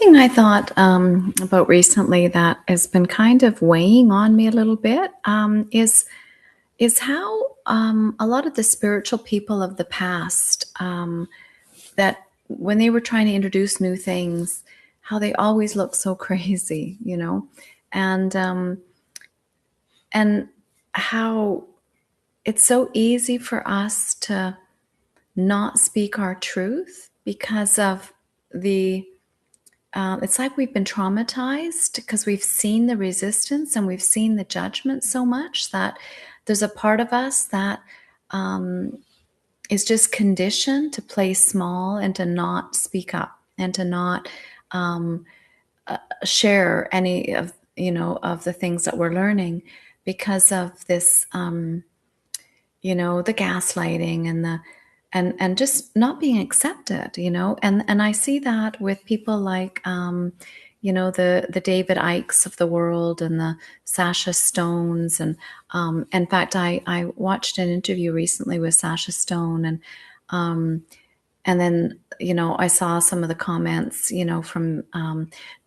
something I thought about recently that has been kind of weighing on me a little bit is how a lot of the spiritual people of the past that when they were trying to introduce new things, how they always look so crazy, and and how it's so easy for us to not speak our truth because of the it's like we've been traumatized because we've seen the resistance and we've seen the judgment so much that there's a part of us that um, is just conditioned to play small and to not speak up and to not um, share any of of the things that we're learning because of this the gaslighting and the and just not being accepted, and I see that with people like the David Ikes of the world and the Sasha Stones, and in fact I watched an interview recently with Sasha Stone, um and then I saw some of the comments from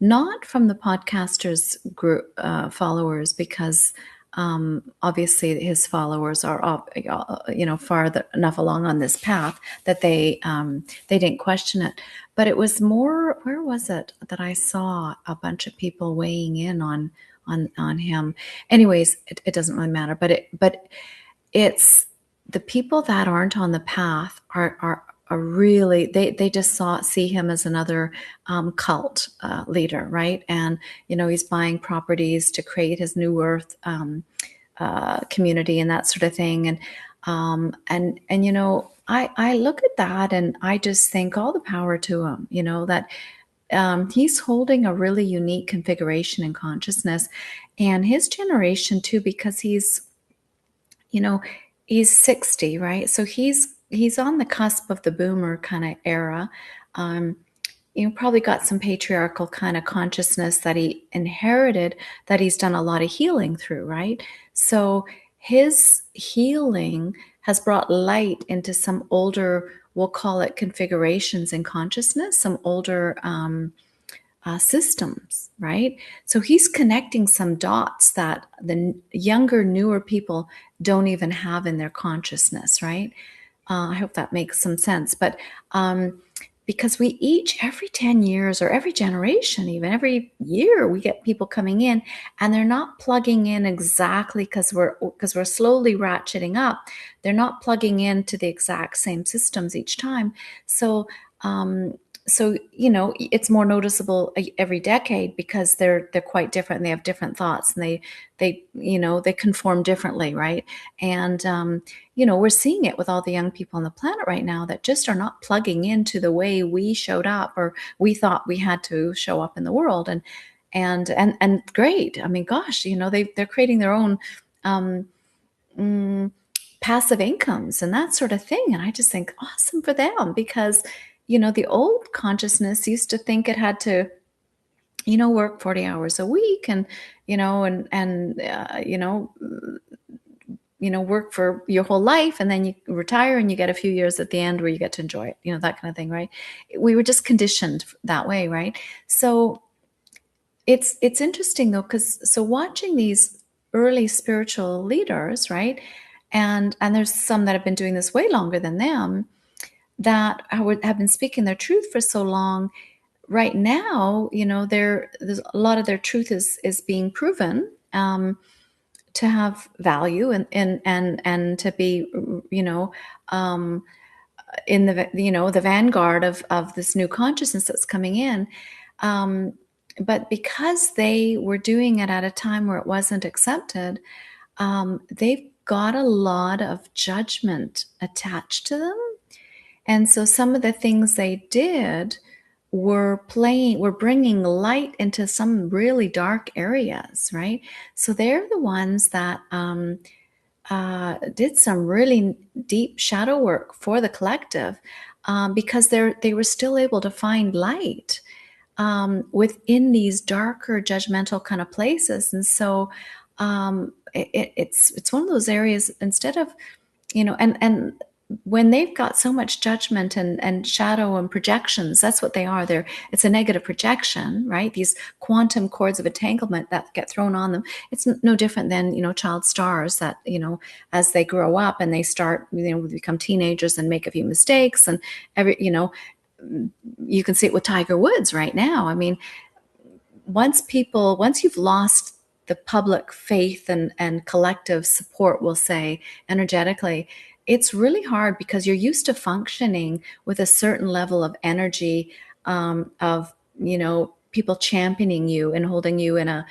not from the podcasters group followers, because obviously his followers are up, far enough along on this path that they didn't question it. But it was more, where was it that I saw a bunch of people weighing in on him? Anyways, it doesn't really matter. But it's the people that aren't on the path are really, they just see him as another cult leader, right? And he's buying properties to create his New Earth community and that sort of thing. And I look at that and I just think all the power to him. That he's holding a really unique configuration in consciousness, and his generation too, because you know, he's 60, right? So he's on the cusp of the boomer kind of era. Um, probably got some patriarchal kind of consciousness that he inherited, that he's done a lot of healing through, right? So his healing has brought light into some older, we'll call it configurations in consciousness, some older systems, right? So he's connecting some dots that the younger, newer people don't even have in their consciousness, right? I hope that makes some sense. But because we each, every 10 years or every generation, even every year, we get people coming in and they're not plugging in exactly, because we're slowly ratcheting up. They're not plugging into the exact same systems each time. So it's more noticeable every decade because they're quite different and they have different thoughts, and they conform differently, right? And we're seeing it with all the young people on the planet right now that just are not plugging into the way we showed up, or we thought we had to show up in the world. And great, I mean, gosh, they're creating their own um, mm, passive incomes and that sort of thing. And I just think awesome for them, because the old consciousness used to think it had to work 40 hours a week, and work for your whole life, and then you retire and you get a few years at the end where you get to enjoy it, that kind of thing, right? We were just conditioned that way, right? So it's interesting though, because so watching these early spiritual leaders, right, and there's some that have been doing this way longer than them, that have been speaking their truth for so long. Right now, there's a lot of their truth is being proven to have value, and to be, um, in the vanguard of this new consciousness that's coming in. Um, but because they were doing it at a time where it wasn't accepted, they've got a lot of judgment attached to them. And so some of the things they did were bringing light into some really dark areas, right? So they're the ones that did some really deep shadow work for the collective, because they were still able to find light within these darker, judgmental kind of places. And so it's one of those areas, instead of, and when they've got so much judgment and shadow and projections, that's what they are. It's a negative projection, right? These quantum cords of entanglement that get thrown on them. It's no different than, child stars that, as they grow up and they start, become teenagers and make a few mistakes, and you can see it with Tiger Woods right now. I mean, once you've lost the public faith and collective support, we'll say, energetically, it's really hard because you're used to functioning with a certain level of energy, of, people championing you and holding you in a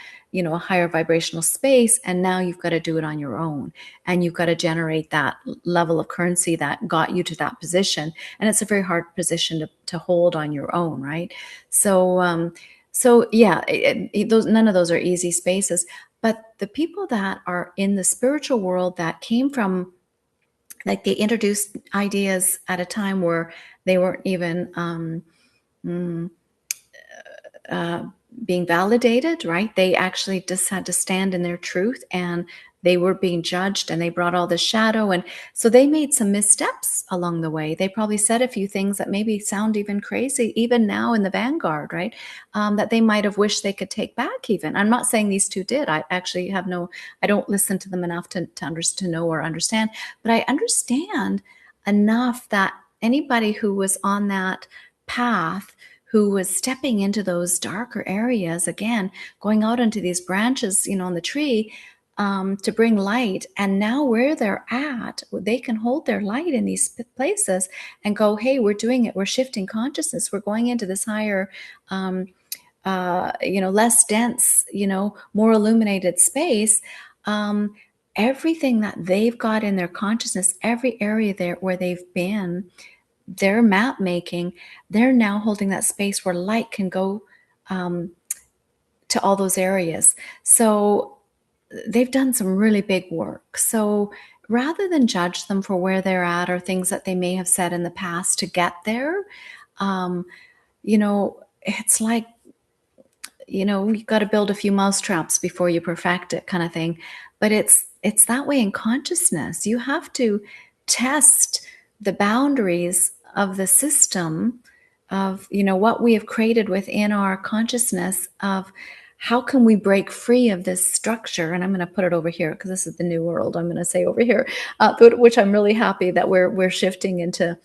higher vibrational space. And now you've got to do it on your own, and you've got to generate that level of currency that got you to that position. And it's a very hard position to hold on your own, right? So yeah, none of those are easy spaces. But the people that are in the spiritual world that came from, like, they introduced ideas at a time where they weren't even being validated, right? They actually just had to stand in their truth, and they were being judged, and they brought all this shadow. And so they made some missteps along the way. They probably said a few things that maybe sound even crazy, even now in the vanguard, right? That they might have wished they could take back even. I'm not saying these two did. I actually I don't listen to them enough to know or understand, but I understand enough that anybody who was on that path, who was stepping into those darker areas, again, going out into these branches, on the tree, to bring light. And now where they're at, they can hold their light in these places and go, hey, we're doing it. We're shifting consciousness. We're going into this higher, less dense, more illuminated space. Everything that they've got in their consciousness, every area there where they've been, their map making, they're now holding that space where light can go to all those areas. So they've done some really big work. So rather than judge them for where they're at or things that they may have said in the past to get there, it's like, you've got to build a few mousetraps before you perfect it, kind of thing. But it's that way in consciousness. You have to test the boundaries of the system of, what we have created within our consciousness of how can we break free of this structure. And I'm going to put it over here because this is the new world. I'm going to say over here, which I'm really happy that we're shifting into.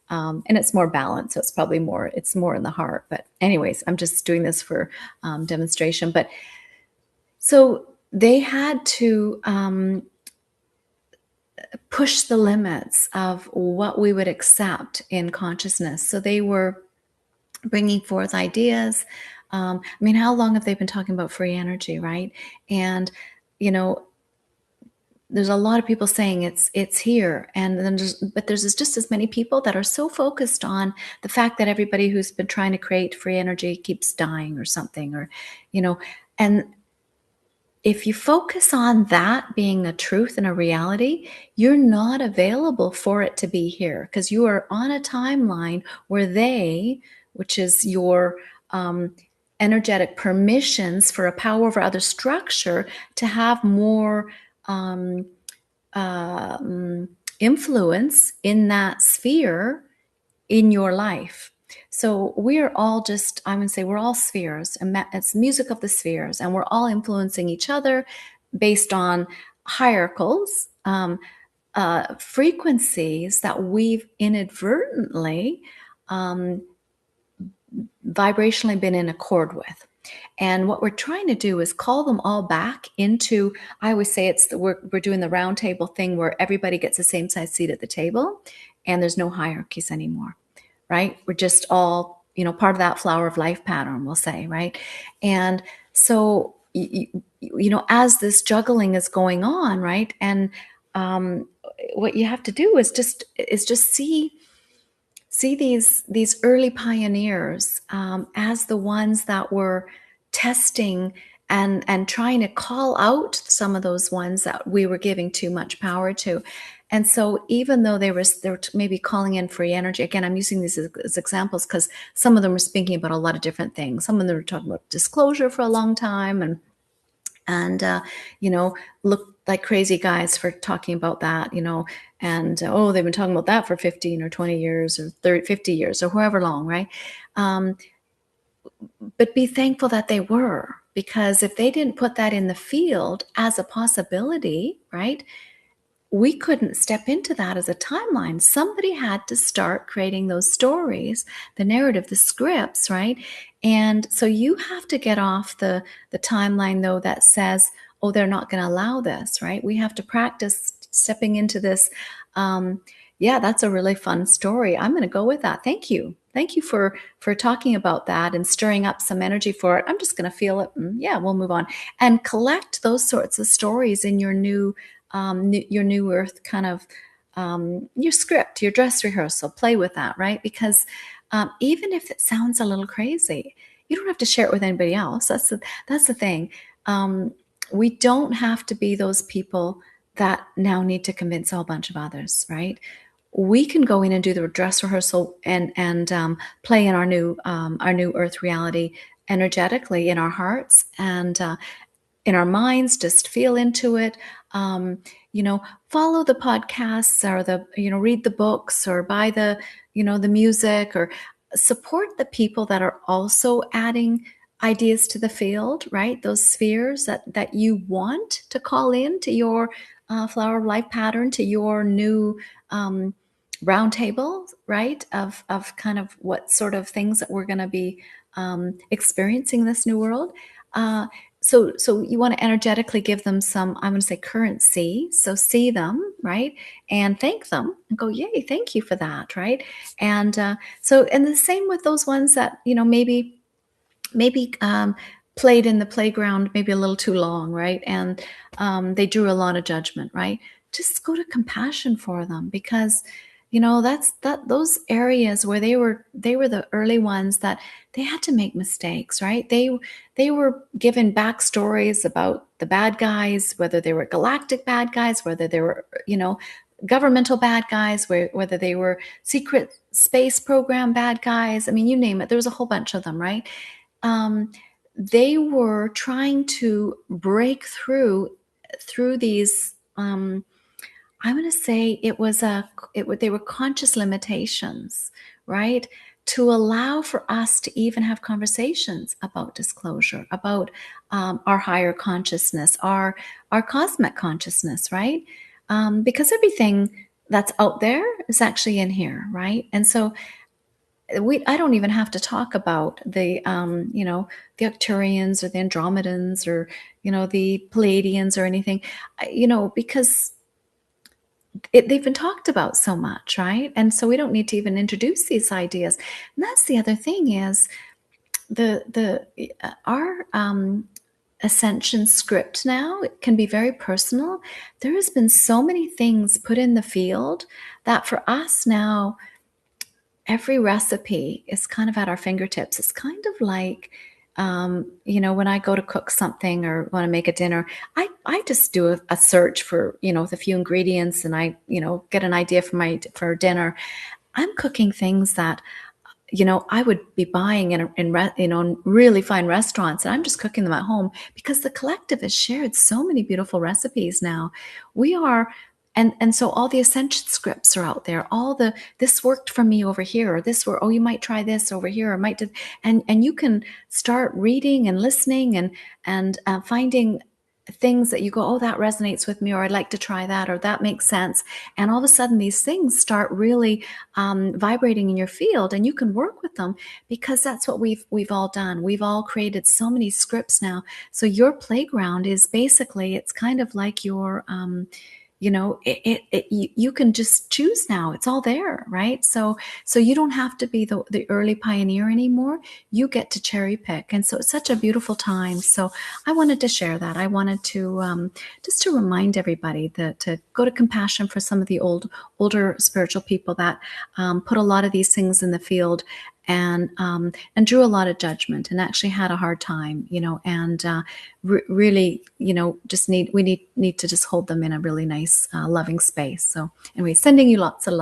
And it's more balanced, so it's more in the heart. But anyways, I'm just doing this for demonstration. But so they had to push the limits of what we would accept in consciousness. So they were bringing forth ideas. How long have they been talking about free energy, right? And, there's a lot of people saying it's here, and then there's just as many people that are so focused on the fact that everybody who's been trying to create free energy keeps dying or something, or, and if you focus on that being a truth and a reality, you're not available for it to be here, because you are on a timeline where which is your energetic permissions for a power over other structure to have more influence in that sphere in your life. So we're all just, I would say we're all spheres, and it's music of the spheres, and we're all influencing each other based on hierarchicals, frequencies that we've inadvertently vibrationally been in accord with. And what we're trying to do is call them all back into, I always say we're doing the round table thing where everybody gets the same size seat at the table and there's no hierarchies anymore, right? We're just all, part of that flower of life pattern, we'll say, right? And so, as this juggling is going on, right? And what you have to do is just see these early pioneers as the ones that were testing and trying to call out some of those ones that we were giving too much power to. And so even though they were maybe calling in free energy, again, I'm using these as examples because some of them were speaking about a lot of different things. Some of them were talking about disclosure for a long time, and look, like crazy guys for talking about that, and oh, they've been talking about that for 15 or 20 years or 30, 50 years or however long, right? Um, but be thankful that they were, because if they didn't put that in the field as a possibility, right, we couldn't step into that as a timeline. Somebody had to start creating those stories, the narrative, the scripts, right? And so you have to get off the timeline, though, that says, oh, they're not going to allow this, right? We have to practice stepping into this. Yeah, that's a really fun story. I'm going to go with that. Thank you. Thank you for talking about that and stirring up some energy for it. I'm just going to feel it. Yeah, we'll move on and collect those sorts of stories in your new earth kind of your script, your dress rehearsal. Play with that, right? Because even if it sounds a little crazy, you don't have to share it with anybody else. That's the thing. Um, we don't have to be those people that now need to convince a whole bunch of others, right? We can go in and do the dress rehearsal and play in our new earth reality energetically in our hearts and in our minds. Just feel into it. um, Follow the podcasts or read the books or buy the music, or support the people that are also adding ideas to the field, right? Those spheres that you want to call in to your flower of life pattern, to your new um, round table, right? Of kind of what sort of things that we're going to be experiencing in this new world. So you want to energetically give them some, I'm going to say, currency. So see them, right? And thank them and go, yay, thank you for that, right? And the same with those ones that, maybe played in the playground maybe a little too long, right? And they drew a lot of judgment, right? Just go to compassion for them, because those areas where they were the early ones that they had to make mistakes, right? They were given backstories about the bad guys, whether they were galactic bad guys, whether they were governmental bad guys, whether they were secret space program bad guys. I mean, you name it. There was a whole bunch of them, right? um, they were trying to break through these. I'm going to say they were conscious limitations, right? To allow for us to even have conversations about disclosure, about our higher consciousness, our cosmic consciousness, right? Because everything that's out there is actually in here, right? And so I don't even have to talk about the Arcturians or the Andromedans or the Pleiadians or anything, because they've been talked about so much, right? And so we don't need to even introduce these ideas. And that's the other thing is the our ascension script now, it can be very personal. There has been so many things put in the field that for us now, every recipe is kind of at our fingertips. It's kind of like, when I go to cook something or want to make a dinner, I just do a search for, with a few ingredients, and I, get an idea for dinner. I'm cooking things that I would be buying in really fine restaurants, and I'm just cooking them at home because the collective has shared so many beautiful recipes now. We are, and so all the ascension scripts are out there. All this worked for me over here, or this were, oh, you might try this over here, or might do, and you can start reading and listening and finding things that you go, oh, that resonates with me, or I'd like to try that, or that makes sense. And all of a sudden these things start really vibrating in your field, and you can work with them, because that's what we've all done. We've all created so many scripts now. So your playground is basically, it's kind of like your you can just choose now. It's all there, right? So you don't have to be the early pioneer anymore. You get to cherry pick. And so it's such a beautiful time. So I wanted to share that. I wanted to just to remind everybody that to go to compassion for some of the older spiritual people that put a lot of these things in the field, and drew a lot of judgment, and actually had a hard time, and really, just need to just hold them in a really nice, loving space. So anyway, sending you lots of love.